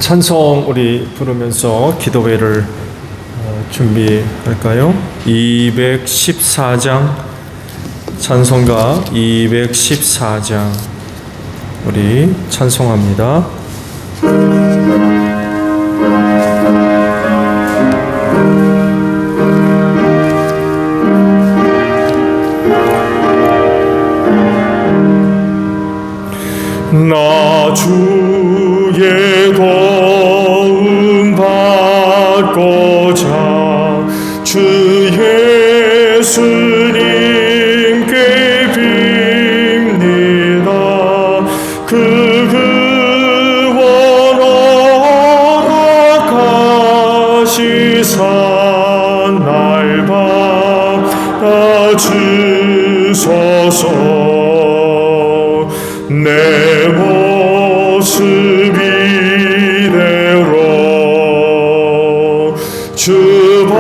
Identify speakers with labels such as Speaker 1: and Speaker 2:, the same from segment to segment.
Speaker 1: 찬송 우리 부르면서 기도회를 준비할까요? 214장 찬송가 214장 우리 찬송합니다. 나 주의 도움 받고자 주 예수님께 빕니다. 그 구원 허락하시사 날 받아주소서. 내 모습 이대로 주 받아주소서.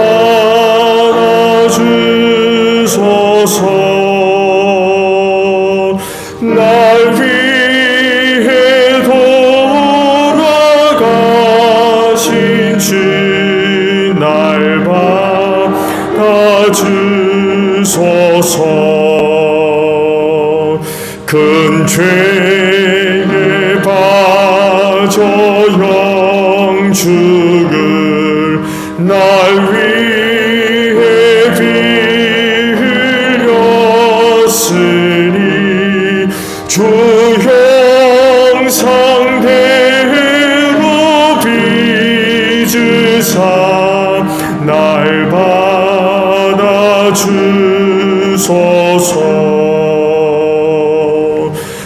Speaker 1: 날 위해 돌아가신 주 날 받아주소서. 큰 죄에 빠져 영죽을 날 위해 비 흘렸으니 주 형상대로 빚으사 날 받아주소서.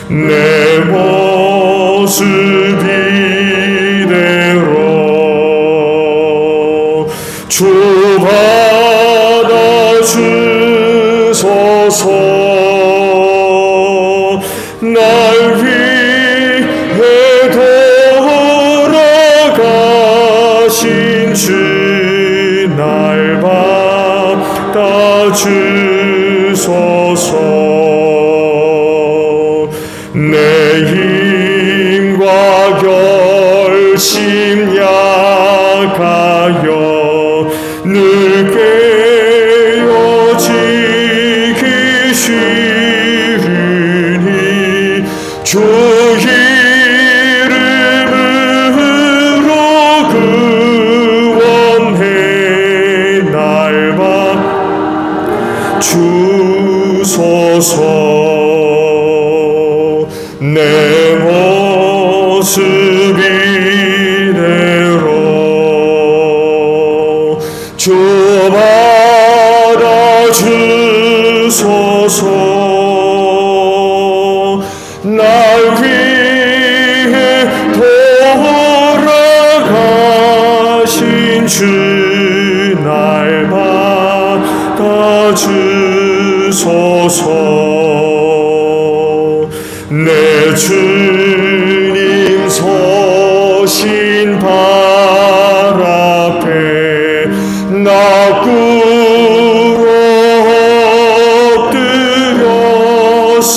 Speaker 1: 내 모습 이대로 주 받아주소서. 날 위해 돌아가신 주 날 받아주소서. 내 힘과 결심 약하여 늘 깨어지기 쉬우니 주 이름으로 구원해 날 받주소서. 내 모습 이대로 주 받아주소서. 날 위해 돌아가신 주 날 받아주소서. 내 주님 서신 발 앞에 나 꿇어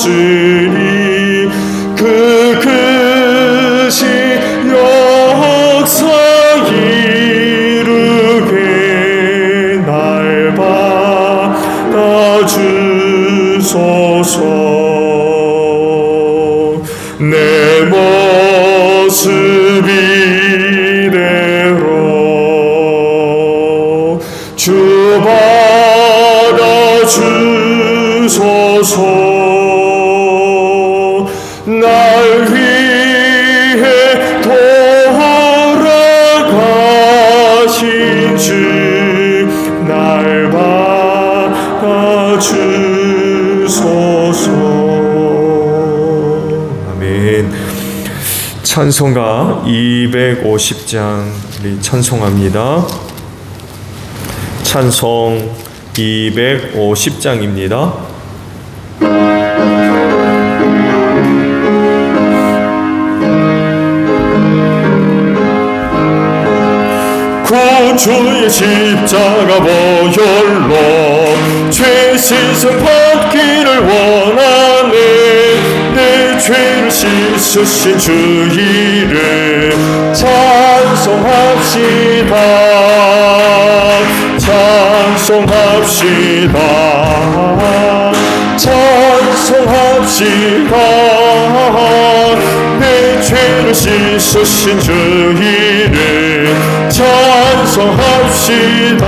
Speaker 1: 엎드렸으니 그 크신 역사 이루게 날 받아주소서. 내 모습 이대로 주 받아주소서. 날 위해 돌아가신 주 날 받아주소서. 찬송가 250장 우리 찬송합니다. 찬송 250장입니다. 구주의 십자가 보혈로 죄 씻음 받기를 원하네. 내 죄를 씻으신 주 이름 찬송하네. 찬송합시다. 찬송합시다. 내 죄를 씻으신 주 이름 찬송합시다.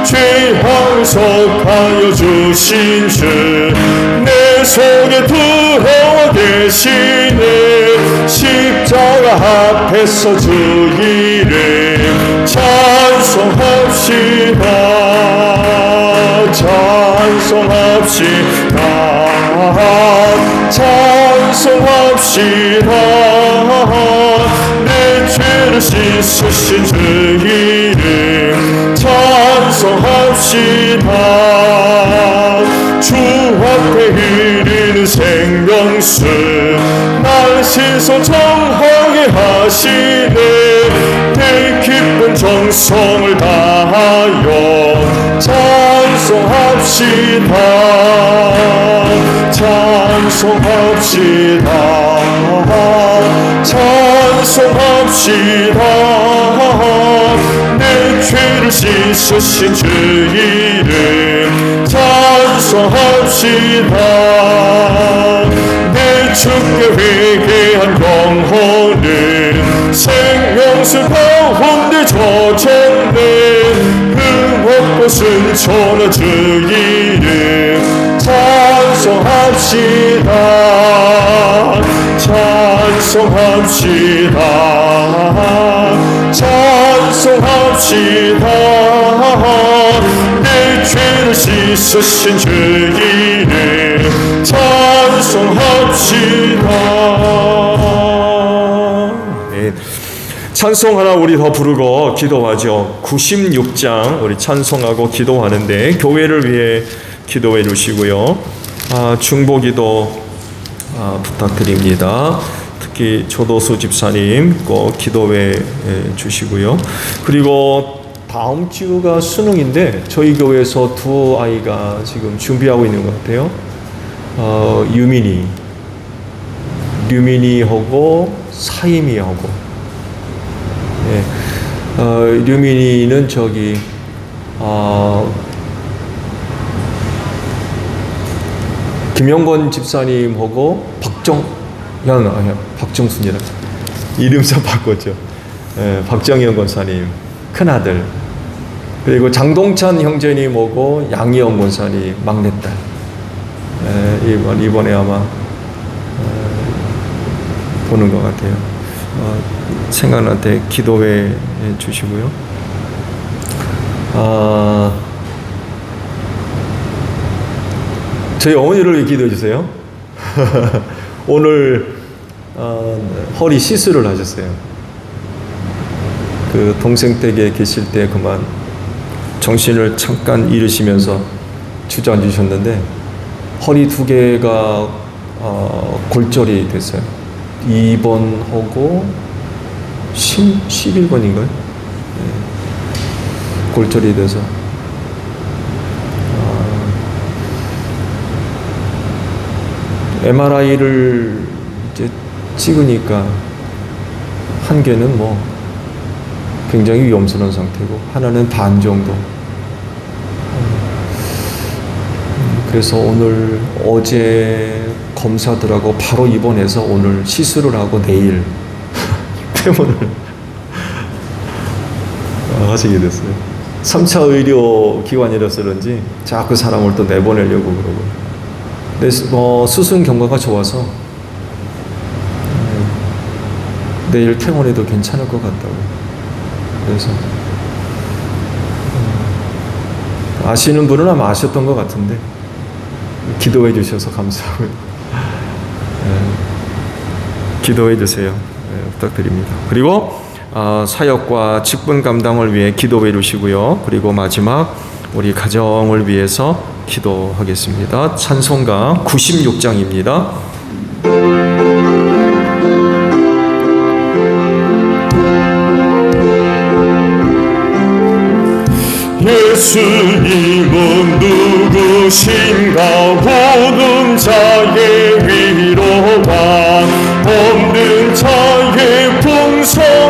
Speaker 1: 죄악을 속하여 주신 주 내 속에 들어와 계시네. 십자가 앞에서 주 이름 찬송합시다. 찬송합시다. 찬송합시다. 내 죄를 씻으신 주 이름 찬송합시다. 주 앞에 이르는 생명수 날 신성 정하게 하시네. 내 기쁜 정성을 다하여 찬송합시다. 찬송합시다. 찬송합시다. 내 죄를 씻으신 주 이름 찬송합시다. 내 주께 회개한 영혼은 생명수 가운데 젖었네. 흠없고 순천한 주 이름 찬송합시다. 찬송합시다. 찬송합시다. 내 죄를 씻으신 주 이름 찬송합시다. 네. 찬송 하나 우리 더 부르고 기도하죠. 96장 우리 찬송하고 기도하는데 교회를 위해 기도해 주시고요. 중보기도 부탁드립니다. 특히 조도수 집사님 꼭 기도해 주시고요. 그리고 다음 주가 수능인데 저희 교회에서 두 아이가 지금 준비하고 있는 것 같아요. 류민이하고 사임이하고. 네. 류민이는 저기 김영건 집사님하고 박정순이라 이름상 바꿨죠. 네, 박정현 권사님 큰아들, 그리고 장동찬 형제님하고 양희영 권사님 막내딸. 이번에 아마 보는 것 같아요. 생각날 때 기도해 주시고요. 저희 어머니를 위해 기도해 주세요. 오늘 허리 시술을 하셨어요. 그 동생 댁에 계실 때 그만 정신을 잠깐 잃으시면서 주저앉으셨는데 허리 두 개가 골절이 됐어요. 2번하고 11번인가요? 네. 골절이 돼서 MRI를 이제 찍으니까 한 개는 뭐 굉장히 위험스러운 상태고 하나는 반 정도. 그래서 오늘 어제 검사들하고 바로 입원해서 오늘 시술을 하고 내일 퇴원을 하시게 됐어요. 3차 의료기관이라서 그런지 자꾸 사람을 또 내보내려고 그러고. 근데 수술 경과가 좋아서 내일 퇴원해도 괜찮을 것 같다고. 그래서 아시는 분은 아마 아셨던 것 같은데 기도해 주셔서 감사하고요. 기도해 주세요. 부탁드립니다. 그리고 사역과 직분 감당을 위해 기도해 주시고요. 그리고 마지막 우리 가정을 위해서 기도하겠습니다. 찬송가 96장입니다. 예수님은 누구신가? 모든 자의 위로와 없는 자의 풍성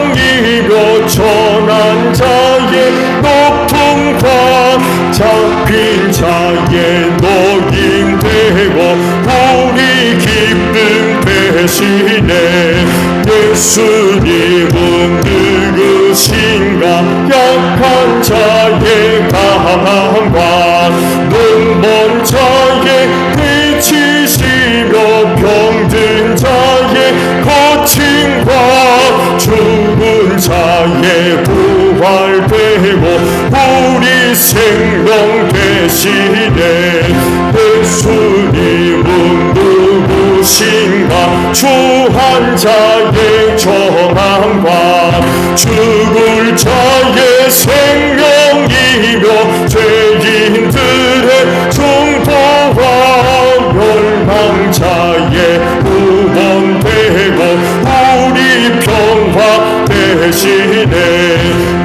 Speaker 1: 자의 녹임되고 우리 기쁨 되시네. 예수님은 누구신가? 약한 자의 강함과 눈먼 자의 빛이시며 병든 자의 고침과 죽은 자의 부활되고 우리 생명 되시네. 예수님은 누구신가? 주한 자의 정함과 죽을 자의 생명이며 죄인들의 중보와 멸망자의 구원되고 우리 평화 되시네.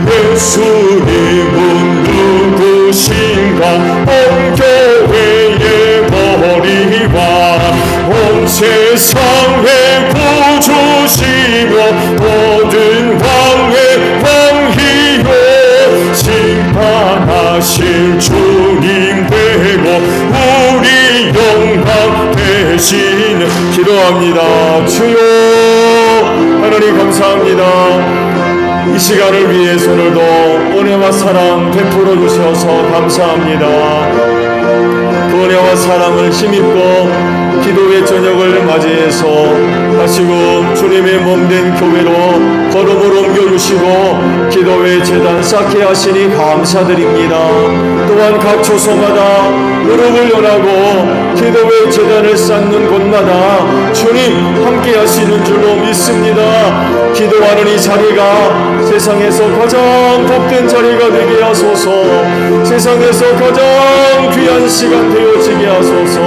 Speaker 1: 예수님은 누구신가? 온 교회의 머리와 온 세상의 구주시며 모든 왕의 왕이요 심판하실 주님 되고 우리 영광 되시는. 기도합니다. 주여 하나님 감사합니다. 이 시간을 위해서 오늘도 은혜와 사랑 베풀어 주셔서 감사합니다. 그 은혜와 사랑을 힘입고 기도의 저녁을 맞이해서 다시금 주님의 몸된 교회로 걸음을 옮겨주시고 기도의 재단 쌓게 하시니 감사드립니다. 또한 각 초소마다 무릎을 연하고 기도의 재단을 쌓는 곳마다 주님 함께 하시는 줄로 믿습니다. 기도하는 이 자리가 세상에서 가장 복된 자리가 되게 하소서. 세상에서 가장 귀한 시간 되어지게 하소서.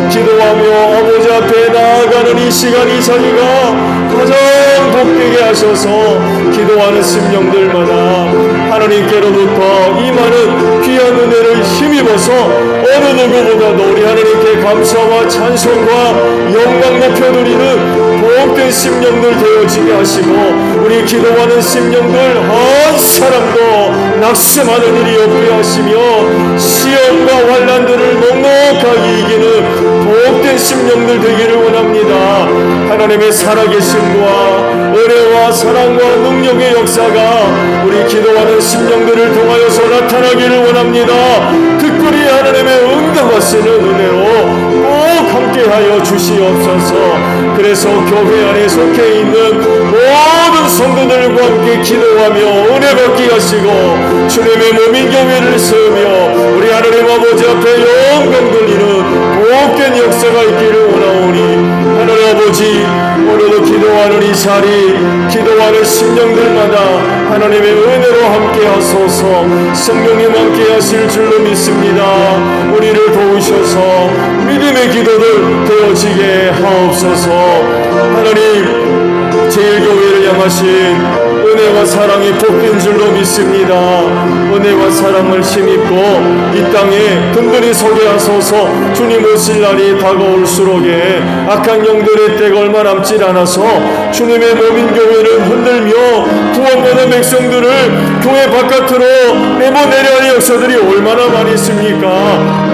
Speaker 1: 기도하며 아버지 앞에 나아가는 이 시간 이 자리가 가장 복되게 하셔서 기도하는 심령들마다 하나님께로부터 임하는 귀한 은혜를 힘입어서 어느 누구보다도 우리 하나님께 감사와 찬송과 영광 높여드리는 복된 심령들 되어지게 하시고 우리 기도하는 심령들 한 사람도 낙심하는 일이 없게 하시며 시험과 환난들을 넉넉하게 이기는 복된 심령들 되기를 원합니다. 하나님의 살아계심과 은혜와 사랑과 능력의 역사가 우리 기도하는 심령들을 통하여서 나타나기를 원합니다. 특별히 하나님의 응답하시는 은혜로 꼭 함께하여 주시옵소서. 그래서 교회 안에 속해 있는 모든 성도들과 함께 기도하며 은혜 받게 하시고 주님의 몸인 교회를 세우며 우리 하나님 아버지 앞에 영광 돌리는 복된 역사가 있기를 원하오니 하나님 아버지 오늘도 기도하는 이 자리 기도하는 심령들마다 하나님의 은혜로 함께 하소서. 성령님 함께 하실 줄로 믿습니다. 우리를 도우셔서 믿음의 기도들 되어지게 하옵소서. 하나님 제일교회를 향하신 은혜와 사랑이 복된 줄로 믿습니다. 은혜와 사랑을 힘입고 이 땅에 든든히 서게 하소서. 주님 오실 날이 다가올수록에 악한 영들의 때가 얼마 남지 않아서 주님의 몸인 교회를 흔들며 구원받은 백성들을 교회 바깥으로 내보내려 할 역사들이 얼마나 많이 있습니까?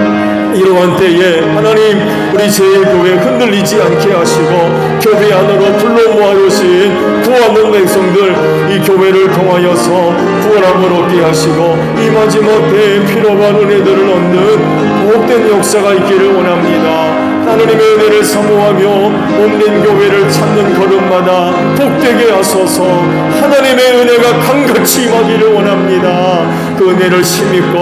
Speaker 1: 이러한 때에 하나님 우리 제일교회 흔들리지 않게 하시고 교회 안으로 불러 모아주신 구원받은 백성들 이 교회를 통하여서 구원함을 얻게 하시고 이 마지막 때에 필요한 은혜들을 얻는 복된 역사가 있기를 원합니다. 하나님의 은혜를 사모하며 몸된 교회를 찾는 걸음마다 복되게 하소서. 하나님의 은혜가 강같이 임하기를 원합니다. 그 은혜를 힘입고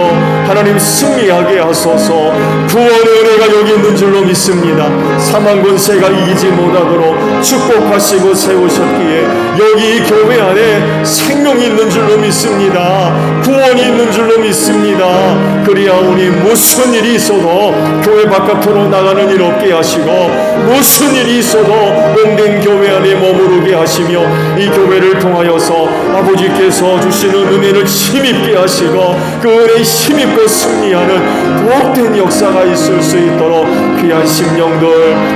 Speaker 1: 하나님 승리하게 하소서. 구원의 은혜가 여기 있는 줄로 믿습니다. 사망 권세가 이기지 못하도록 축복하시고 세우셨기에 여기 이 교회 안에 생명이 있는 줄로 믿습니다. 구원이 있는 줄로 믿습니다. 그리하오니 무슨 일이 있어도 교회 바깥으로 나가는 일 없게 하시고 무슨 일이 있어도 몸된 교회 안에 머무르게 하시며 이 교회를 통하여서 아버지께서 주시는 은혜를 힘입게 하시고 그 은혜에 힘입고 승리하는 복된 역사가 있을 수 있도록 귀한 심령들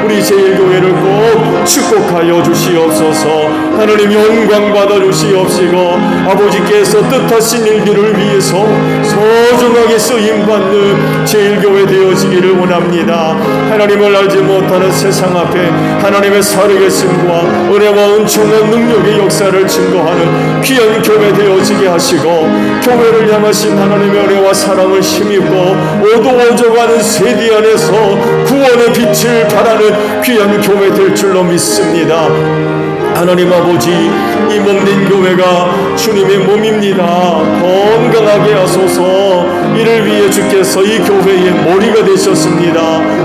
Speaker 1: 우리 제일교회를 꼭 축복하여 주시옵소서. 하나님 영광 받아 주시옵시고 아버지께서 뜻하신 일들을 위해서 소중하게 쓰임 쓰임받는 제일교회 되어지기를 원합니다. 하나님을 알지 못하는 세상 앞에 하나님의 살아계심과 은혜와 은총과 능력의 역사를 증거하는 귀한 교회 되어지게 하시고, 교회를 향하신 하나님의 은혜와 사랑을 힘입고 어두워져가는 세대 안에서 구원의 빛을 발하는 귀한 교회 될 줄로 믿습니다. 하나님 아버지, 이 몸된 교회가 주님의 몸입니다. 건강하게 하소서. 이를 위해 주께서 이 교회의 머리가 되셨습니다.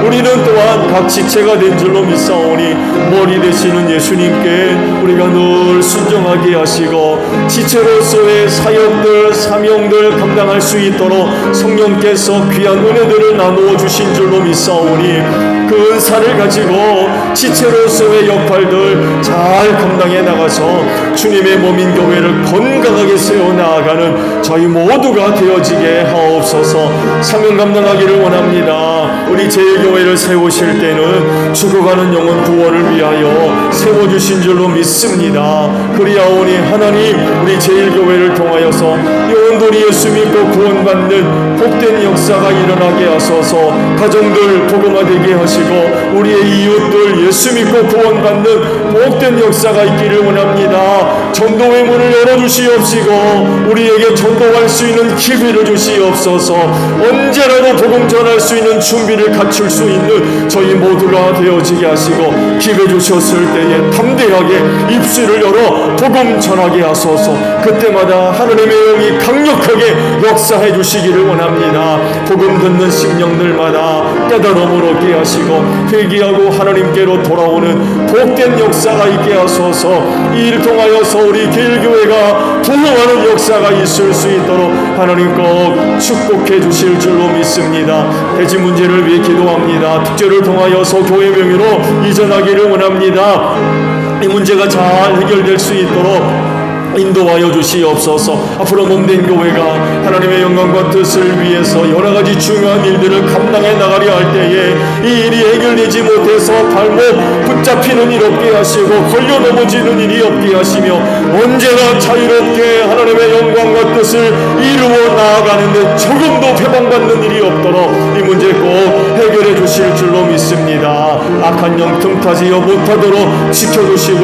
Speaker 1: 우리는 또한 각 지체가 된 줄로 믿사오니 머리 되시는 예수님께 우리가 늘 순종하게 하시고 지체로서의 사역들, 사명들 감당할 수 있도록 성령께서 귀한 은혜들을 나누어 주신 줄로 믿사오니 그 은사를 가지고 지체로서의 역할들 잘 감당해 나가서 주님의 몸인 교회를 건강하게 세워나가는 저희 모두가 되어지게 하옵소서. 사명 감당하기를 원합니다. 우리 제일교회를 세우실 때는 죽어가는 영혼 구원을 위하여 세워주신 줄로 믿습니다. 그리하오니 하나님, 우리 제일교회를 통하여서 영혼들이 예수 믿고 구원받는 복된 역사가 일어나게 하소서. 가정들 복음화되게 하시고 우리의 이웃들 예수 믿고 구원받는 복된 역사가 있기를 원합니다. 전도의 문을 열어주시옵시고 우리에게 전도할 수 있는 기회를 주시옵소서. 언제라도 복음 전할 수 있는 준비를 갖출 수 있는 저희 모두가 되어지게 하시고, 기회 주셨을 때에 담대하게 입술을 열어 복음 전하게 하소서. 그때마다 하나님의 영이 강력하게 역사해 주시기를 원합니다. 복음 듣는 심령들마다 깨달음을 얻게 하시고 회개하고 하나님께로 돌아오는 복된 역사가 있게 하소서. 이 일을 통하여서 우리 길교회가 부흥하는 역사가 있을 수 있도록 하나님 꼭 축복해 주실 줄로 믿습니다. 대지 문제를 위해 기도합니다. 특죄를 통하여서 교회 명의로 이전하기를 원합니다. 이 문제가 잘 해결될 수 있도록 인도하여 주시옵소서. 앞으로 몸된 교회가 하나님의 영광과 뜻을 위해서 여러 가지 중요한 일들을 감당해 나가려 할 때에 이 일이 해결되지 못해서 발목 붙잡히는 일 없게 하시고 걸려 넘어지는 일이 없게 하시며 언제나 자유롭게 하나님의 영광과 뜻을 이루어 나아가는데 조금도 배방받는 일이 없도록 이 문제 꼭 해결해 주실 줄로 믿습니다. 악한 영 틈타지어 못하도록 지켜주시고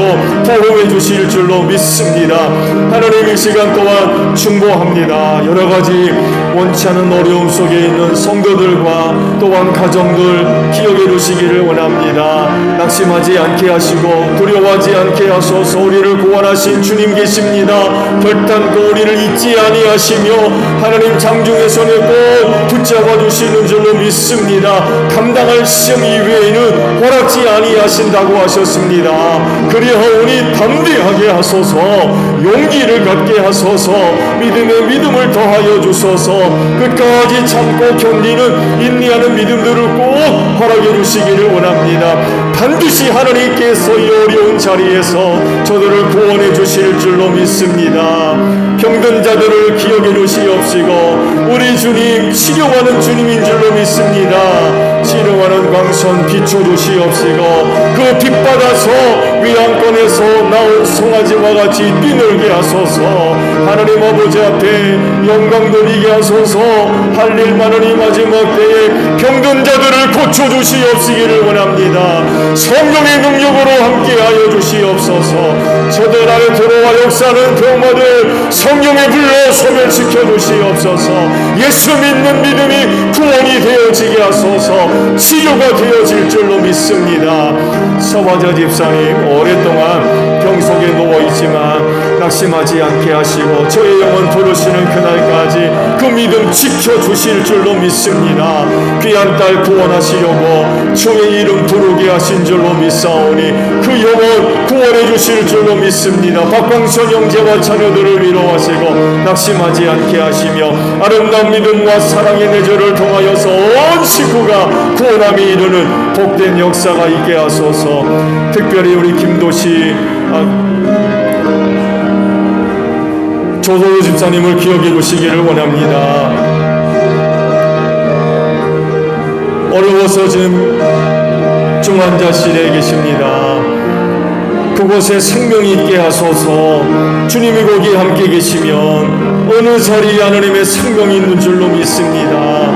Speaker 1: 보호해 주실 줄로 믿습니다. 하나님, 이 시간 동안 충고합니다. 여러 가지 원치 않은 어려움 속에 있는 성도들과 또한 가정들 기억해 주시기를 원합니다. 낙심하지 않게 하시고 두려워하지 않게 하소서. 우리를 구원하신 주님 계십니다. 결단코 우리를 잊지 아니하시며 하나님 장중의 손에 꼭 붙잡아 주시는 줄로 믿습니다. 감당할 시험 이외에는 허락지 아니하신다고 하셨습니다. 그리하오니 담대하게 하소서. 용기를 갖게 하소서. 믿음에 믿음을 더하여 주소서. 끝까지 참고 견디는 인내하는 믿음들을 꼭 허락해 주시기를 원합니다. 반드시 하나님께서 이 어려운 자리에서 저들을 구원해 주실 줄로 믿습니다. 병든 자들을 기억해 주시옵시고 우리 주님 치료하는 주님인 줄로 믿습니다. 치료하는 광선 비춰 주시옵시고 그 빛받아서 위안권에서 나온 송아지와 같이 뛰놀게 하소서. 하나님 아버지 앞에 영광 돌리게 하소서. 할 일 많으니 마지막 때에 병든 자들을 고쳐 주시옵시기를 원합니다. 성령의 능력으로 함께하여 주시옵소서. 저들 안에 들어와 역사하는 병마들 성령의 불로 소멸시켜 주시옵소서. 예수 믿는 믿음이 구원이 되어지게 하소서. 치료가 되어질 줄로 믿습니다. 서화자 집사님, 오랫동안 병 속에 누워있지만 낙심하지 않게 하시고 저의 영혼 부르시는 그날까지 그 믿음 지켜주실 줄로 믿습니다. 귀한 딸 구원하시려고 주의 이름 부르게 하신 줄로 믿사오니 그 영혼 구원해 주실 줄로 믿습니다. 박광선 형제와 자녀들을 위로하시고 낙심하지 않게 하시며 아름다운 믿음과 사랑의 내조를 통하여서 온 식구가 구원함이 이르는 복된 역사가 있게 하소서. 특별히 우리 김도시 조소로 집사님을 기억해 주시기를 원합니다. 어려워서 지금 중환자실에 계십니다. 그곳에 생명이 있게 하소서. 주님이 거기 함께 계시면 어느 자리에 하나님의 생명이 있는 줄로 믿습니다.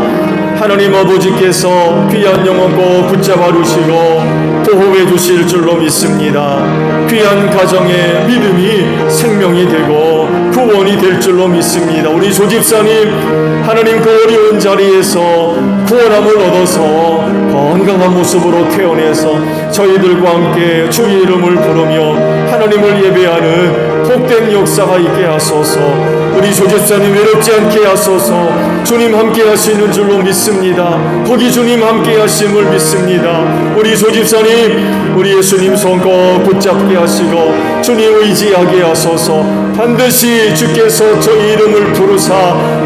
Speaker 1: 하나님 아버지께서 귀한 영혼 꼭 붙잡아 주시고 보호해 주실 줄로 믿습니다. 귀한 가정의 믿음이 생명이 되고 구원이 될 줄로 믿습니다. 우리 조집사님, 하나님 그 어려운 자리에서 구원함을 얻어서 건강한 모습으로 태어나서 저희들과 함께 주의 이름을 부르며 하나님을 예배하는 복된 역사가 있게 하소서. 우리 조집사님 외롭지 않게 하소서. 주님 함께 하시는 줄로 믿습니다. 거기 주님 함께 하심을 믿습니다. 우리 조집사님, 우리 예수님 손 꼭 붙잡게 하시고 주님 의지하게 하소서. 반드시 주께서 저희 이름을 부르사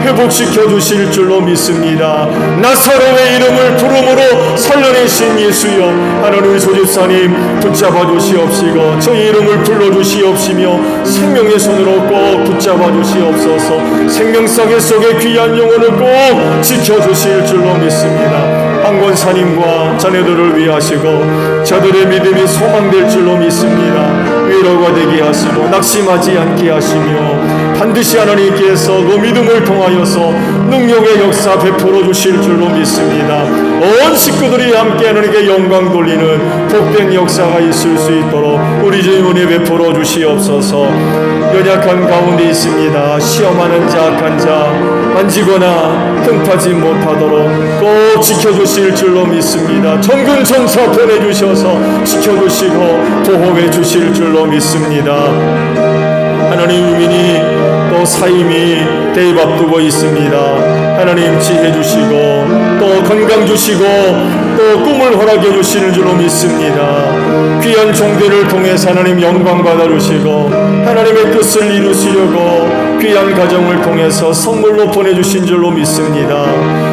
Speaker 1: 회복시켜 주실 줄로 믿습니다. 나사로의 이름을 부름으로 살려내신 예수여, 하나님 우리 조집사님 붙잡아 주시옵시고 저희 이름을 불러주시옵시며 생명의 손으로 꼭 붙잡아 주시옵소서. 생명사계 속의 귀한 영혼을 꼭 지켜주실 줄로 믿습니다. 한권사님과 자녀들을 위하시고 저들의 믿음이 소망될 줄로 믿습니다. 위로가 되게 하시고 낙심하지 않게 하시며 반드시 하나님께서 그 믿음을 통하여서 능력의 역사 베풀어 주실 줄로 믿습니다. 온 식구들이 함께 하나님께 영광 돌리는 복된 역사가 있을 수 있도록 우리 주님 은혜 베풀어 주시옵소서. 연약한 가운데 있습니다. 시험하는 자, 악한 자 만지거나 흠타지 못하도록 꼭 지켜주실 줄로 믿습니다. 전군 전사 보내주셔서 지켜주시고 보호해 주실 줄로 믿습니다. 하나님, 유민이 또 사임이 대입 앞두고 있습니다. 하나님 지혜 주시고 또 건강 주시고 또 꿈을 허락해 주시는 줄로 믿습니다. 귀한 종들을 통해서 하나님 영광 받아 주시고 하나님의 뜻을 이루시려고 귀한 가정을 통해서 선물로 보내주신 줄로 믿습니다.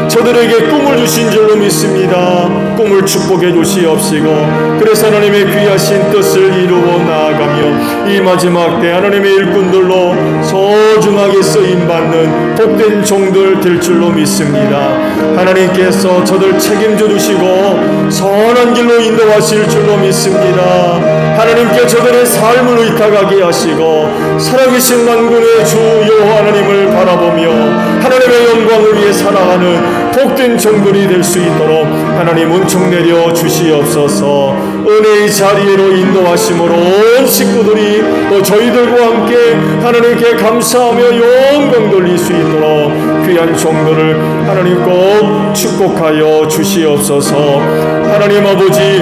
Speaker 1: 저들에게 꿈을 주신 줄로 믿습니다. 꿈을 축복해 주시옵시고 그래서 하나님의 귀하신 뜻을 이루어 나아가며 이 마지막 때 하나님의 일꾼들로 소중하게 쓰임받는 복된 종들 될 줄로 믿습니다. 하나님께서 저들 책임져 주시고 선한 길로 인도하실 줄로 믿습니다. 하나님께 저들의 삶을 의탁하게 하시고 살아계신 만군의 주 여호와 하나님을 바라보며 하나님의 영광을 위해 살아가는 복된 종들이 될 수 있도록 하나님 은총 내려 주시옵소서. 은혜의 자리로 인도하심으로 온 식구들이 또 저희들과 함께 하나님께 감사하며 영광 돌릴 수 있도록 귀한 종들을 하나님 꼭 축복하여 주시옵소서. 하나님 아버지,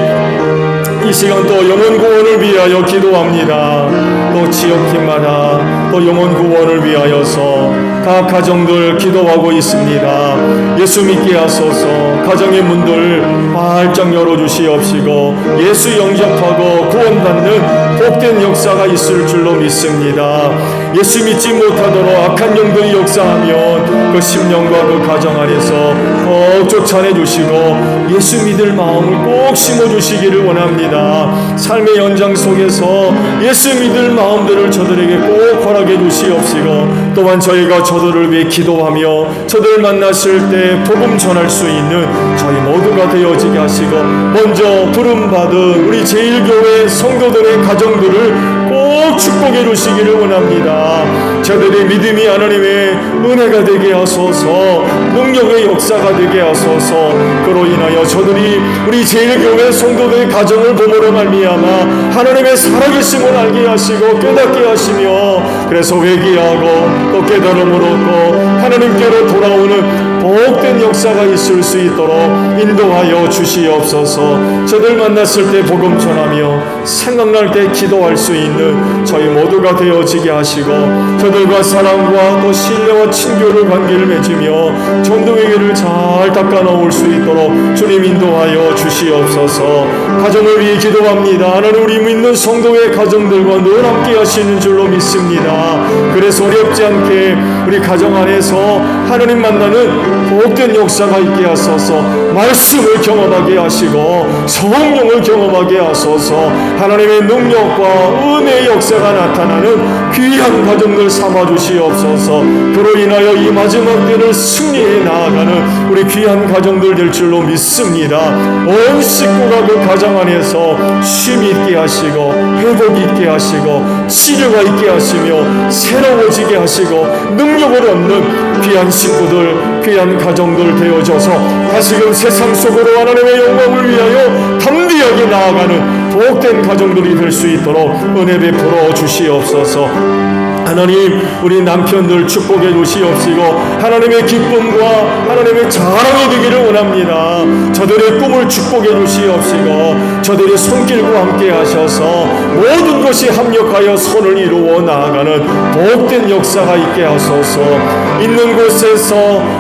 Speaker 1: 이 시간 또 영혼 구원을 위하여 기도합니다. 또 지역팀마다 또 영혼 구원을 위하여서 각 가정들 기도하고 있습니다. 예수 믿게 하소서. 가정의 문들 활짝 열어주시옵시고 예수 영접하고 구원받는 복된 역사가 있을 줄로 믿습니다. 예수 믿지 못하도록 악한 영들이 역사하면 그 심령과 그 가정 안에서 꼭 쫓아내 주시고 예수 믿을 마음을 꼭 심어주시기를 원합니다. 삶의 연장 속에서 예수 믿을 마음들을 저들에게 꼭 허락해 주시옵시고 또한 저희가 저들을 위해 기도하며 저들을 만났을 때 복음 전할 수 있는 저희 모두가 되어지게 하시고 먼저 부름받은 우리 제1교회 성도들의 가정들을 꼭 축복해 주시기를 원합니다. 저들의 믿음이 하나님의 은혜가 되게 하소서. 능력의 역사가 되게 하소서. 그로 인하여 저들이 우리 제1교회 성도들의 가정을 보므로 말미암아 하나님의 살아계심을 알게 하시고 깨닫게 하시며 그래서 회개하고 또 깨달음을 얻고 하나님께로 돌아오는 복된 역사가 있을 수 있도록 인도하여 주시옵소서. 저들 만났을 때 복음 전하며 생각날 때 기도할 수 있는 저희 모두가 되어지게 하시고 저들과 사랑과 또 신뢰와 친교를 관계를 맺으며 전도회개를 잘 닦아 놓을 수 있도록 주님 인도하여 주시옵소서. 가정을 위해 기도합니다. 하나님, 우리 믿는 성도의 가정들과 늘 함께 하시는 줄로 믿습니다. 그래서 어렵지 않게 우리 가정 안에서 하나님 만나는 복된 역사가 있게 하소서. 말씀을 경험하게 하시고 성령을 경험하게 하소서. 하나님의 능력과 은혜의 역사가 나타나는 귀한 가정들 삼아 주시옵소서. 그로 인하여 이 마지막 때를 승리해 나아가는 우리 귀한 가정들 될 줄로 믿습니다. 온 식구가 그 가정 안에서 쉼이 있게 하시고 회복 있게 하시고 치료가 있게 하시며 새로워지게 하시고 능력을 얻는 귀한 식구들, 귀한 가정들 되어져서 다시금 세상 속으로 하나님의 영광을 위하여 담대하게 나아가는 복된 가정들이 될 수 있도록 은혜 베풀어 주시옵소서. 하나님, 우리 남편들 축복해 주시옵시고 하나님의 기쁨과 하나님의 자랑이 되기를 원합니다. 저들의 꿈을 축복해 주시옵시고 저들의 손길과 함께 하셔서 모든 것이 합력하여 선을 이루어 나아가는 복된 역사가 있게 하소서. 있는 곳에서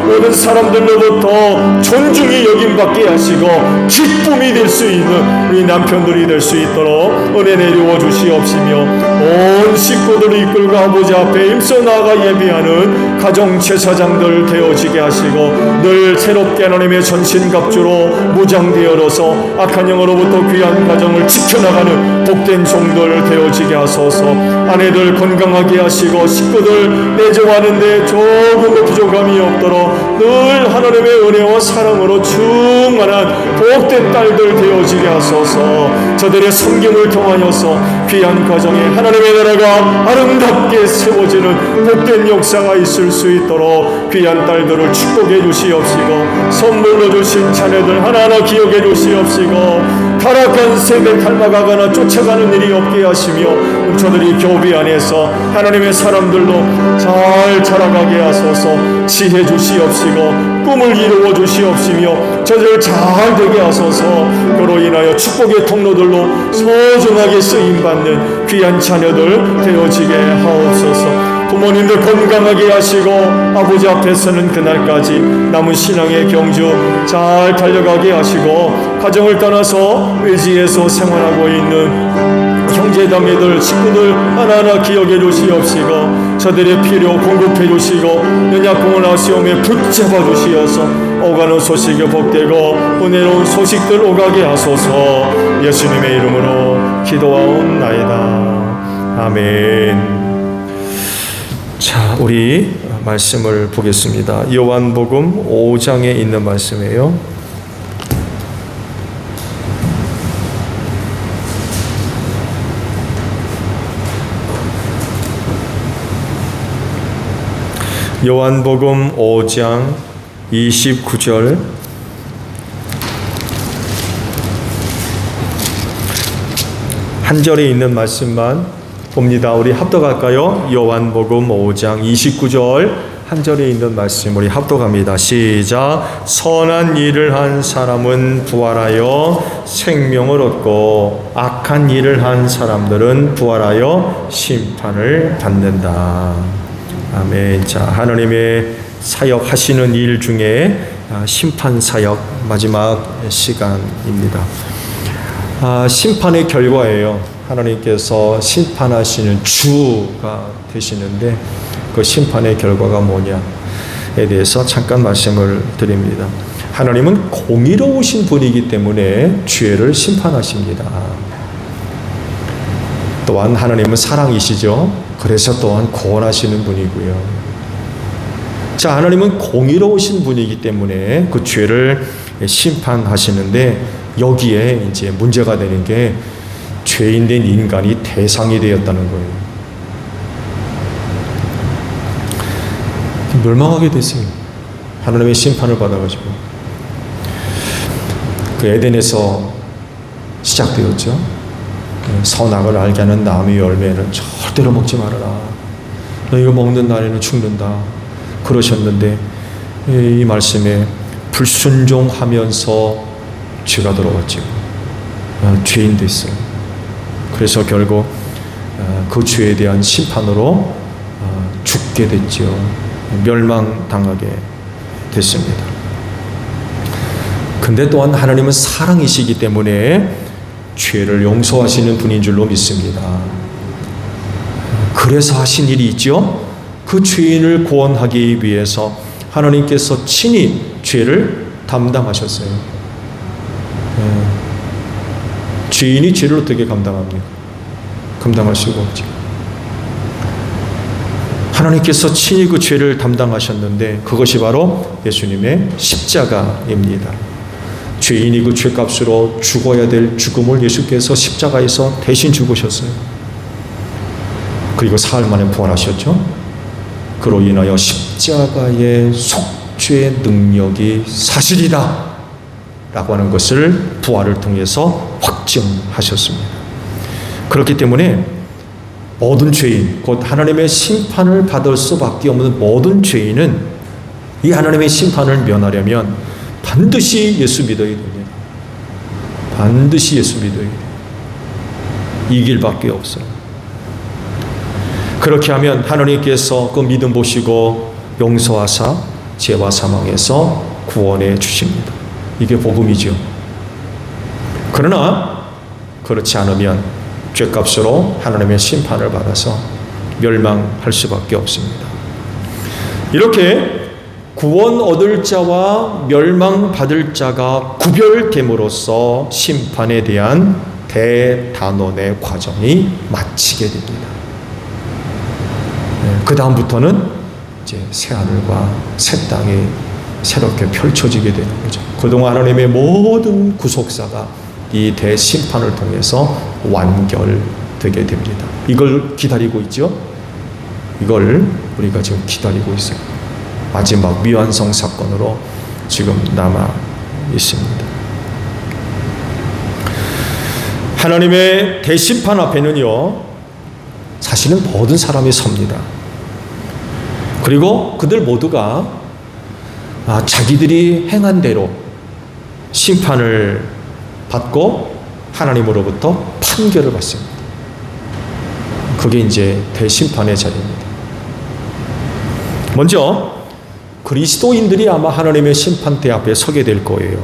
Speaker 1: 모든 사람들로부터 존중이 여김받게 하시고 기쁨이 될 수 있는 우리 남편들이 될 수 있도록 은혜 내려워 주시옵시며 온 식구들을 이끌고 아버지 앞에 힘써 나아가 예비하는 가정 제사장들 되어지게 하시고 늘 새롭게 하나님의 전신갑주로 무장되어서 악한 영으로부터 귀한 가정을 지켜나가는 복된 종들 되어지게 하소서. 아내들 건강하게 하시고 식구들 내조하는데 조금도 부족함이 없도록 늘 하나님의 은혜와 사랑으로 충만한 복된 딸들 되어지게 하소서. 저들의 섬김을 통하여서 귀한 가정에 하나님의 나라가 아름답게 세워지는 복된 역사가 있을 수 있도록 귀한 딸들을 축복해 주시옵시고 선물로 주신 자녀들 하나하나 기억해 주시옵시고 타락한 세대 닮아가거나 쫓아가는 일이 없게 하시며 저들이 교비 안에서 하나님의 사람들로 잘 자라가게 하소서. 지혜 주시옵시고 꿈을 이루어 주시옵시며 저들을 잘 되게 하소서. 그로 인하여 축복의 통로들로 소중하게 쓰임받는 귀한 자녀들 되어지게 하옵소서. 부모님들 건강하게 하시고 아버지 앞에서는 그날까지 남은 신앙의 경주 잘 달려가게 하시고 가정을 떠나서 외지에서 생활하고 있는 형제자매들 식구들 하나하나 기억해 주시옵시고 저들의 필요 공급해 주시고 연약공을 하시오며 붙잡아 주시어서 오가는 소식이 복되고 은혜로운 소식들 오가게 하소서. 예수님의 이름으로 기도하옵나이다. 아멘. 자, 우리 말씀을 보겠습니다. 요한복음 5장에 있는 말씀이에요. 요한복음 5장 29절 한 절에 있는 말씀만 봅니다. 우리 합독할까요? 요한복음 5장 29절 한 절에 있는 말씀 우리 합독합니다. 시작. 선한 일을 한 사람은 부활하여 생명을 얻고 악한 일을 한 사람들은 부활하여 심판을 받는다. 아멘. 자, 하나님의 사역하시는 일 중에 심판 사역 마지막 시간입니다. 심판의 결과예요. 하나님께서 심판하시는 주가 되시는데 그 심판의 결과가 뭐냐에 대해서 잠깐 말씀을 드립니다. 하나님은 공의로우신 분이기 때문에 죄를 심판하십니다. 또한 하나님은 사랑이시죠. 그래서 또한 구원하시는 분이고요. 자, 하나님은 공의로우신 분이기 때문에 그 죄를 심판하시는데 여기에 이제 문제가 되는 게 죄인된 인간이 대상이 되었다는 거예요. 멸망하게 됐어요. 하나님의 심판을 받아가지고. 그 에덴에서 시작되었죠. 선악을 알게 하는 나무의 열매는 절대로 먹지 말아라. 너 이거 먹는 날에는 죽는다. 그러셨는데 이 말씀에 불순종하면서 죄가 들어왔죠. 죄인 됐어요. 그래서 결국 그 죄에 대한 심판으로 죽게 됐죠. 멸망당하게 됐습니다. 근데 또한 하나님은 사랑이시기 때문에 죄를 용서하시는 분인 줄로 믿습니다. 그래서 하신 일이 있죠. 그 죄인을 구원하기 위해서 하나님께서 친히 죄를 담당하셨어요. 죄인이 죄를 어떻게 감당합니까? 감당할 수가 없죠. 하나님께서 친히 그 죄를 담당하셨는데 그것이 바로 예수님의 십자가입니다. 죄인이 그 죄값으로 죽어야 될 죽음을 예수께서 십자가에서 대신 죽으셨어요. 그리고 사흘 만에 부활하셨죠. 그로 인하여 십자가의 속죄의 능력이 사실이다 라고 하는 것을 부활을 통해서 확증하셨습니다. 그렇기 때문에 모든 죄인, 곧 하나님의 심판을 받을 수밖에 없는 모든 죄인은 이 하나님의 심판을 면하려면 반드시 예수 믿어야 됩니다. 반드시 예수 믿어야 돼요. 이 길밖에 없어요. 그렇게 하면 하나님께서 그 믿음 보시고 용서하사 죄와 사망에서 구원해 주십니다. 이게 복음이죠. 그러나 그렇지 않으면 죄값으로 하나님의 심판을 받아서 멸망할 수밖에 없습니다. 이렇게 구원 얻을 자와 멸망받을 자가 구별됨으로써 심판에 대한 대단원의 과정이 마치게 됩니다. 그 다음부터는 이제 새 하늘과 새 땅이 새롭게 펼쳐지게 되는 거죠. 그동안 하나님의 모든 구속사가 이 대심판을 통해서 완결되게 됩니다. 이걸 기다리고 있죠. 이걸 우리가 지금 기다리고 있어요. 마지막 미완성 사건으로 지금 남아 있습니다. 하나님의 대심판 앞에는요, 사실은 모든 사람이 섭니다. 그리고 그들 모두가 자기들이 행한 대로 심판을 받고 하나님으로부터 판결을 받습니다. 그게 이제 대심판의 자리입니다. 먼저 그리스도인들이 아마 하나님의 심판대 앞에 서게 될 거예요.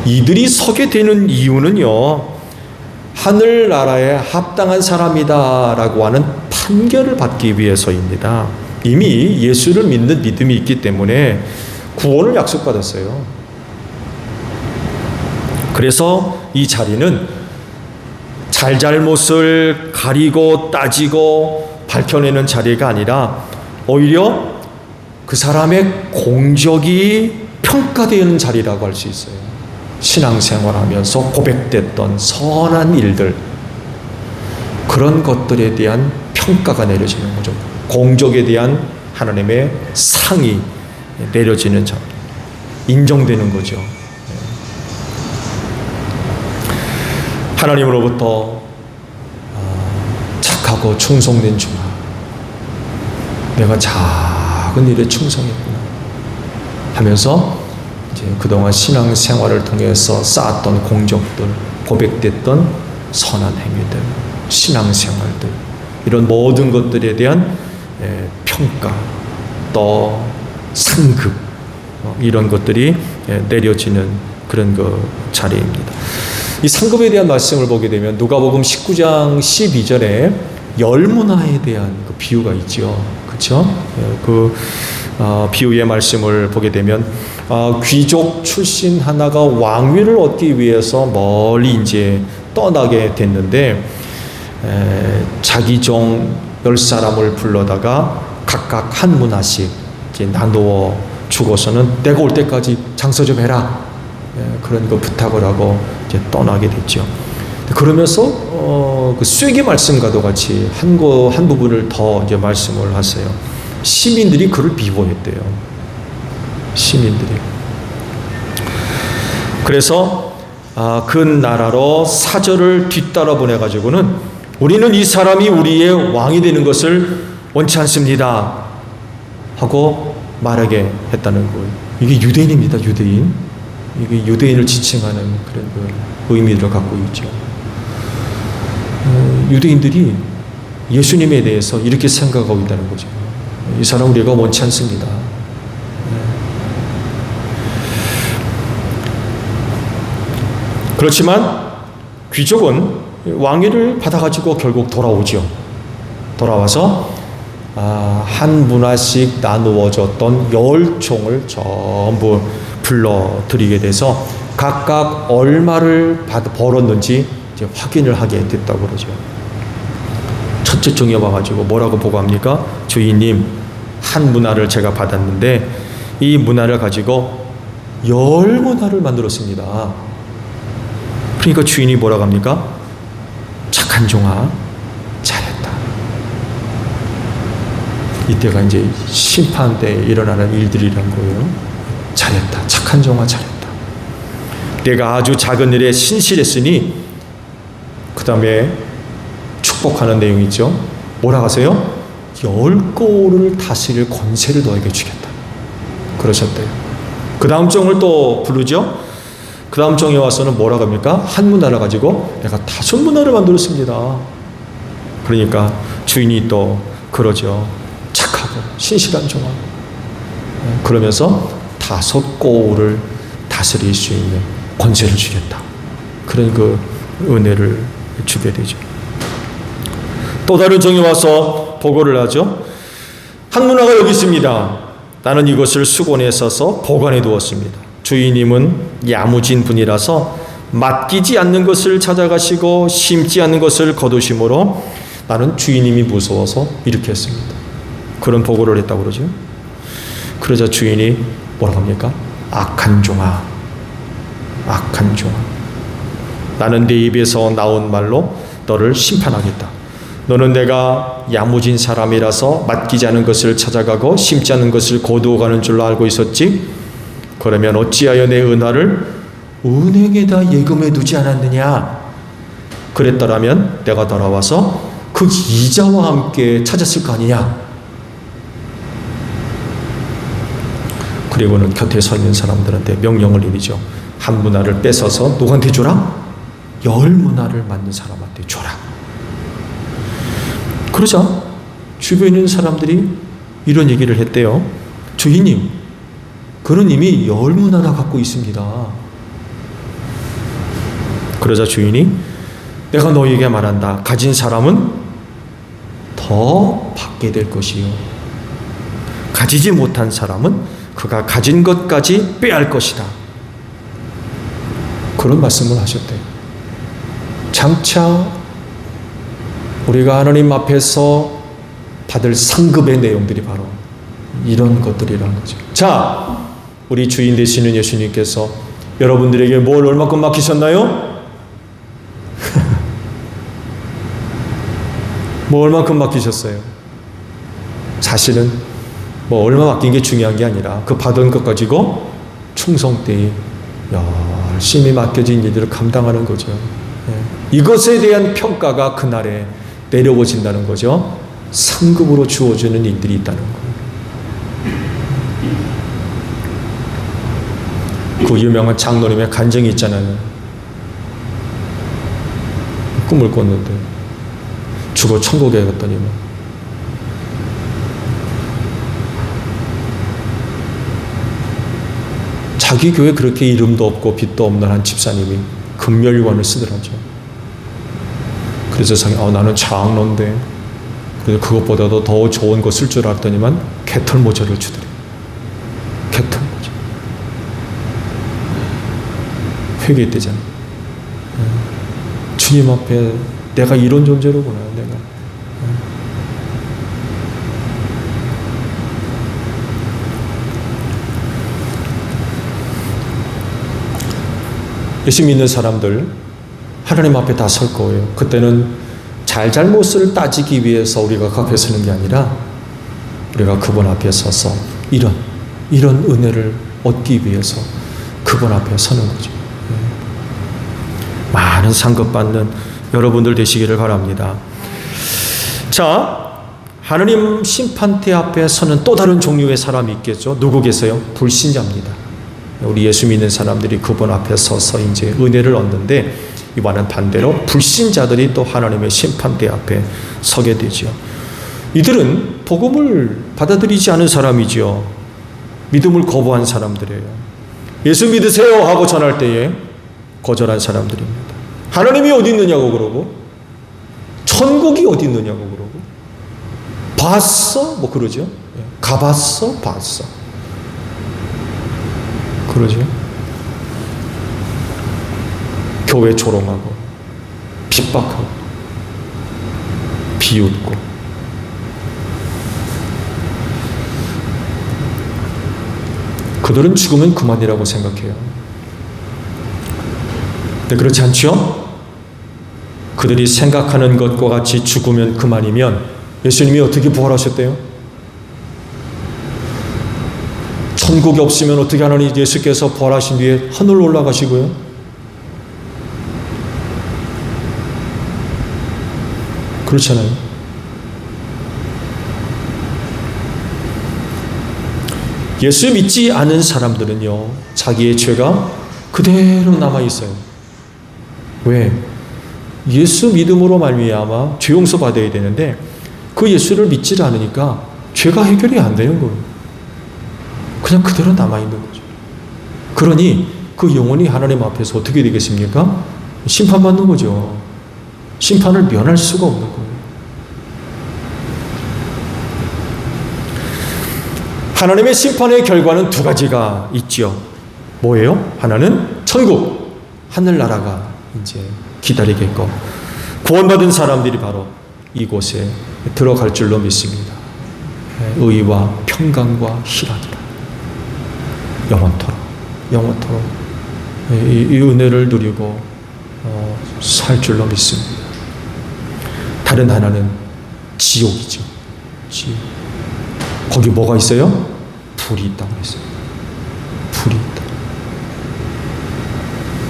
Speaker 1: 이들이 서게 되는 이유는요, 하늘나라에 합당한 사람이다 라고 하는 판결을 받기 위해서입니다. 이미 예수를 믿는 믿음이 있기 때문에 구원을 약속받았어요. 그래서 이 자리는 잘잘못을 가리고 따지고 밝혀내는 자리가 아니라 오히려 그 사람의 공적이 평가되는 자리라고 할 수 있어요. 신앙생활하면서 고백됐던 선한 일들, 그런 것들에 대한 평가가 내려지는 거죠. 공적에 대한 하나님의 상이 내려지는 자, 인정되는 거죠. 하나님으로부터 착하고 충성된 종아, 내가 작은 일에 충성했구나 하면서 이제 그동안 신앙생활을 통해서 쌓았던 공적들, 고백됐던 선한 행위들, 신앙생활들, 이런 모든 것들에 대한 평가, 또 상급, 이런 것들이 내려지는 그런 그 자리입니다. 이 상급에 대한 말씀을 보게 되면 누가복음 19장 12절에 열문화에 대한 그 비유가 있죠. 그렇죠? 그 비유의 말씀을 보게 되면 귀족 출신 하나가 왕위를 얻기 위해서 멀리 이제 떠나게 됐는데 자기 종 10사람을 불러다가 각각 한 문화씩 이제 나누어 주고서는 때가 올 때까지 장사 좀 해라, 그런 거 부탁을 하고 이제 떠나게 됐죠. 그러면서 그 쐐기 말씀과도 같이 한 부분을 더 이제 말씀을 하세요. 시민들이 그를 비호했대요. 시민들이. 그래서 그 나라로 사절을 뒤따라 보내가지고는 우리는 이 사람이 우리의 왕이 되는 것을 원치 않습니다 하고 말하게 했다는 거예요. 이게 유대인입니다. 유대인. 이게 유대인을 지칭하는 그런 그 의미를 갖고 있죠. 유대인들이 예수님에 대해서 이렇게 생각하고 있다는 거죠. 이 사람 우리가 원치 않습니다. 그렇지만 귀족은 왕위를 받아가지고 결국 돌아오죠. 돌아와서 한 문화씩 나누어졌던 10종을 전부 불러드리게 돼서 각각 얼마를 벌었는지 이제 확인을 하게 됐다고 그러죠. 첫째 종에 와가지고 뭐라고 보고합니까? 주인님, 한 문화를 제가 받았는데 이 문화를 가지고 10문화를 만들었습니다. 그러니까 주인이 뭐라고 합니까? 착한 종아, 잘했다. 이때가 이제 심판 때 일어나는 일들이란 거예요. 잘했다. 착한 종아, 잘했다. 내가 아주 작은 일에 신실했으니 그 다음에 축복하는 내용이 있죠. 뭐라 하세요? 10고을을 다스릴 권세를 너에게 주겠다. 그러셨대요. 그 다음 종을 또 부르죠. 그 다음 종에 와서는 뭐라고 합니까? 한 문화를 가지고 내가 5문화를 만들었습니다. 그러니까 주인이 또 그러죠. 착하고 신실한 종아. 그러면서 5고을을 다스릴 수 있는 권세를 주겠다. 그런 그 은혜를 주게 되죠. 또 다른 종이 와서 보고를 하죠. 한 문화가 여기 있습니다. 나는 이것을 수건에 싸서 보관해 두었습니다. 주인님은 야무진 분이라서 맡기지 않는 것을 찾아가시고 심지 않는 것을 거두심으로 나는 주인님이 무서워서 이렇게 했습니다. 그런 보고를 했다고 그러죠. 그러자 주인이 뭐라고 합니까? 악한 종아, 악한 종아. 나는 네 입에서 나온 말로 너를 심판하겠다. 너는 내가 야무진 사람이라서 맡기지 않은 것을 찾아가고 심지 않은 것을 거두어가는 줄로 알고 있었지? 그러면 어찌하여 내 은화를 은행에다 예금해 두지 않았느냐? 그랬더라면 내가 돌아와서 그 이자와 함께 찾았을 거 아니냐? 그리고는 곁에 서 있는 사람들한테 명령을 내리죠. 한 문화를 뺏어서 누구한테 줘라? 10문화를 맞는 사람한테 줘라. 그러자 주변에 있는 사람들이 이런 얘기를 했대요. 주인님, 그는 이미 10문화나 갖고 있습니다. 그러자 주인이 내가 너희에게 말한다. 가진 사람은 더 받게 될 것이요. 가지지 못한 사람은 그가 가진 것까지 빼앗을 것이다. 그런 말씀을 하셨대요. 장차 우리가 하나님 앞에서 받을 상급의 내용들이 바로 이런 것들이라는 거죠. 자, 우리 주인 되시는 예수님께서 여러분들에게 뭘 얼마큼 맡기셨나요? 뭐 얼마큼 맡기셨어요? 사실은 뭐 얼마 맡긴 게 중요한 게 아니라 그 받은 것 가지고 충성되이 열심히 맡겨진 일들을 감당하는 거죠. 이것에 대한 평가가 그날에 내려오진다는 거죠. 상급으로 주어지는 일들이 있다는 거예요. 그 유명한 장로님의 간증이 있잖아요. 꿈을 꿨는데 죽어 천국에 갔더니만 자기 교회 그렇게 이름도 없고 빛도 없는 한 집사님이 금멸관을 쓰더라죠. 그래서 나는 장로인데 그래서 그것보다도 더 좋은 거 쓸 줄 알았더니만 개털 모자를 주더래. 개털 모자. 회개했대잖아. 주님 앞에 내가 이런 존재로구나. 내가. 예수 믿는 사람들 하나님 앞에 다 설 거예요. 그때는 잘잘못을 따지기 위해서 우리가 그 앞에 서는 게 아니라 우리가 그분 앞에 서서 이런 은혜를 얻기 위해서 그분 앞에 서는 거죠. 많은 상급받는 여러분들 되시기를 바랍니다. 자, 하나님 심판대 앞에 서는 또 다른 종류의 사람이 있겠죠. 누구 계세요? 불신자입니다. 우리 예수 믿는 사람들이 그분 앞에 서서 이제 은혜를 얻는데 이와는 반대로 불신자들이 또 하나님의 심판대 앞에 서게 되죠. 이들은 복음을 받아들이지 않은 사람이죠. 믿음을 거부한 사람들이에요. 예수 믿으세요 하고 전할 때에 거절한 사람들입니다. 하나님이 어디 있느냐고 그러고 천국이 어디 있느냐고 그러고 봤어? 뭐 그러죠. 가봤어? 봤어. 그러죠. 교회 조롱하고 핍박하고 비웃고 그들은 죽으면 그만이라고 생각해요. 근데 그렇지 않죠? 그들이 생각하는 것과 같이 죽으면 그만이면 예수님이 어떻게 부활하셨대요? 천국이 없으면 어떻게 하나님 예수께서 부활하신 뒤에 하늘로 올라가시고요? 그렇잖아요. 예수 믿지 않은 사람들은요, 자기의 죄가 그대로 남아있어요. 왜? 예수 믿음으로 말미암아 죄 용서 받아야 되는데 그 예수를 믿지 않으니까 죄가 해결이 안 되는 거예요. 그냥 그대로 남아있는 거죠. 그러니 그 영혼이 하나님 앞에서 어떻게 되겠습니까? 심판받는 거죠. 심판을 면할 수가 없는 거예요. 하나님의 심판의 결과는 두 가지가 있죠. 뭐예요? 하나는 천국, 하늘나라가 이제 기다리겠고, 구원받은 사람들이 바로 이곳에 들어갈 줄로 믿습니다. 의와 평강과 희락이라. 영원토록 이 은혜를 누리고 살 줄로 믿습니다. 다른 하나는 지옥이죠. 지옥. 거기 뭐가 있어요? 불이 있다고 했어요. 불이 있다.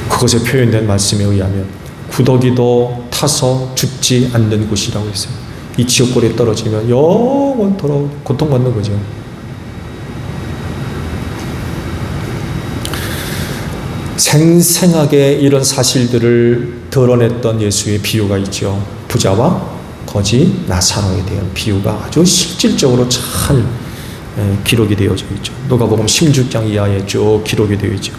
Speaker 1: 그것에 표현된 말씀에 의하면 구더기도 타서 죽지 않는 곳이라고 했어요. 이 지옥골에 떨어지면 영원토록 고통받는 거죠. 생생하게 이런 사실들을 드러냈던 예수의 비유가 있죠. 부자와 거지 나사로에 대한 비유가 아주 실질적으로 잘 기록이 되어져 있죠. 누가복음 16장 이하에 쭉 기록이 되어 있죠.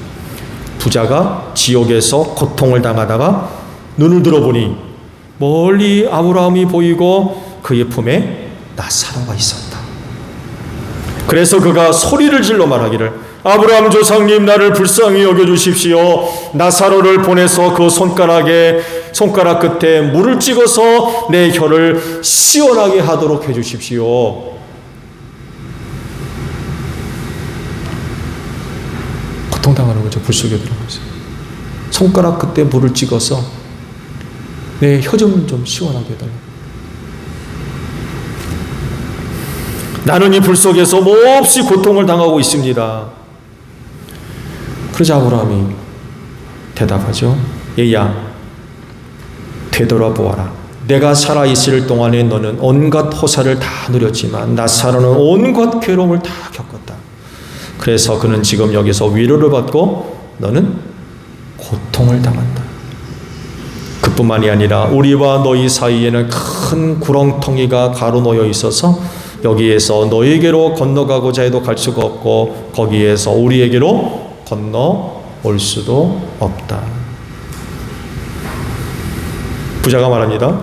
Speaker 1: 부자가 지옥에서 고통을 당하다가 눈을 들어보니 멀리 아브라함이 보이고 그의 품에 나사로가 있었다. 그래서 그가 소리를 질러 말하기를 아브라함 조상님, 나를 불쌍히 여겨주십시오. 나사로를 보내서 그 손가락 끝에 물을 찍어서 내 혀를 시원하게 하도록 해주십시오. 고통당하는 거죠. 불 속에 들어가서 손가락 끝에 물을 찍어서 내 혀 좀 시원하게 해달라. 나는 이 불 속에서 몹시 고통을 당하고 있습니다. 그러자 아브라함이 대답하죠. 얘야, 되돌아보아라. 내가 살아있을 동안에 너는 온갖 호사를 다 누렸지만 나사로는 온갖 괴로움을 다 겪었다. 그래서 그는 지금 여기서 위로를 받고 너는 고통을 당한다. 그뿐만이 아니라 우리와 너희 사이에는 큰 구렁텅이가 가로놓여 있어서 여기에서 너에게로 건너가고자 해도 갈 수가 없고 거기에서 우리에게로 건너올 수도 없다. 부자가 말합니다.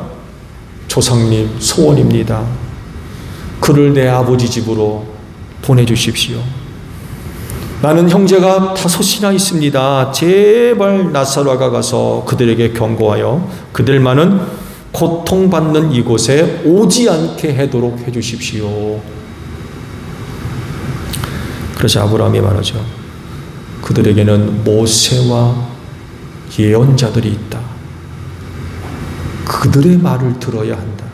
Speaker 1: 조상님 소원입니다. 그를 내 아버지 집으로 보내주십시오. 나는 형제가 5이나 있습니다. 제발 나사로가 가서 그들에게 경고하여 그들만은 고통받는 이곳에 오지 않게 하도록 해주십시오. 그래서 아브라함이 말하죠. 그들에게는 모세와 예언자들이 있다. 그들의 말을 들어야 한다.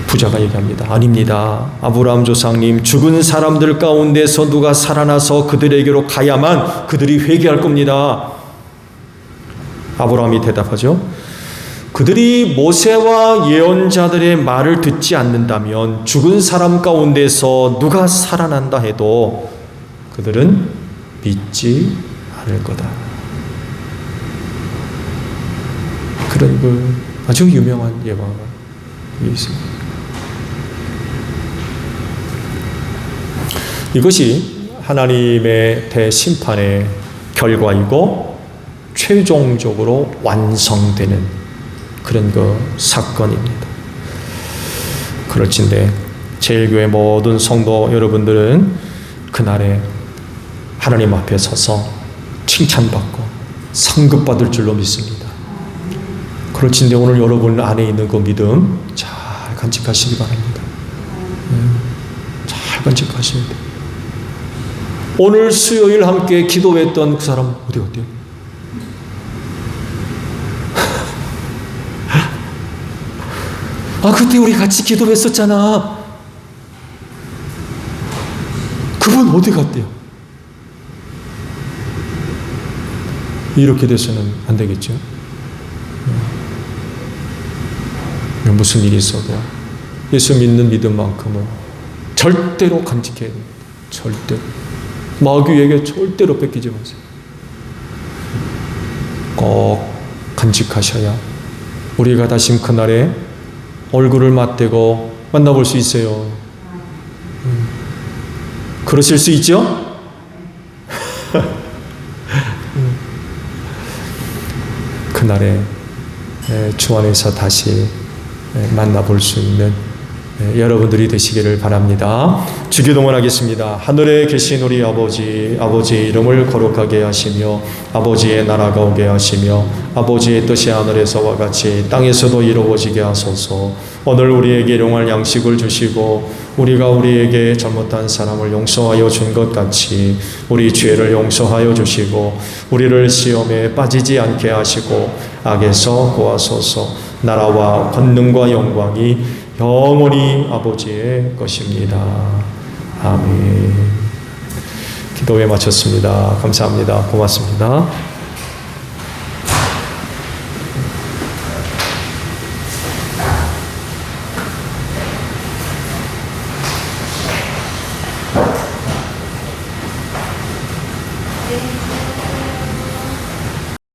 Speaker 1: 부자가 얘기합니다. 아닙니다. 아브라함 조상님, 죽은 사람들 가운데서 누가 살아나서 그들에게로 가야만 그들이 회개할 겁니다. 아브라함이 대답하죠. 그들이 모세와 예언자들의 말을 듣지 않는다면 죽은 사람 가운데서 누가 살아난다 해도 그들은 믿지 않을 거다. 그런 그 아주 유명한 예화가 있습니다. 이것이 하나님의 대심판의 결과이고 최종적으로 완성되는 그런 그 사건입니다. 그럴진데 제일교회 모든 성도 여러분들은 그날에 하나님 앞에 서서 칭찬받고 상급받을 줄로 믿습니다. 그럴진데 오늘 여러분 안에 있는 그 믿음 잘 간직하시기 바랍니다. 잘 간직하시면 돼요. 오늘 수요일 함께 기도했던 그 사람 어디 갔대요? 아, 그때 우리 같이 기도했었잖아. 그분 어디 갔대요? 이렇게 돼서는 안 되겠죠. 무슨 일이 있어도 예수 믿는 믿음만큼은 절대로 간직해야 됩니다. 절대로. 마귀에게 절대로 뺏기지 마세요. 꼭 간직하셔야 우리가 다시 그날에 얼굴을 맞대고 만나볼 수 있어요. 그러실 수 있죠? 그날에 주 안에서 다시 만나볼 수 있는 여러분들이 되시기를 바랍니다. 주기도문 하겠습니다. 하늘에 계신 우리 아버지, 아버지의 이름을 거룩하게 하시며 아버지의 나라가 오게 하시며 아버지의 뜻이 하늘에서와 같이 땅에서도 이루어지게 하소서. 오늘 우리에게 일용할 양식을 주시고 우리가 우리에게 잘못한 사람을 용서하여 준 것 같이 우리 죄를 용서하여 주시고 우리를 시험에 빠지지 않게 하시고 악에서 구하소서. 나라와 권능과 영광이 영원히 아버지의 것입니다. 아멘. 기도회 마쳤습니다. 감사합니다. 고맙습니다.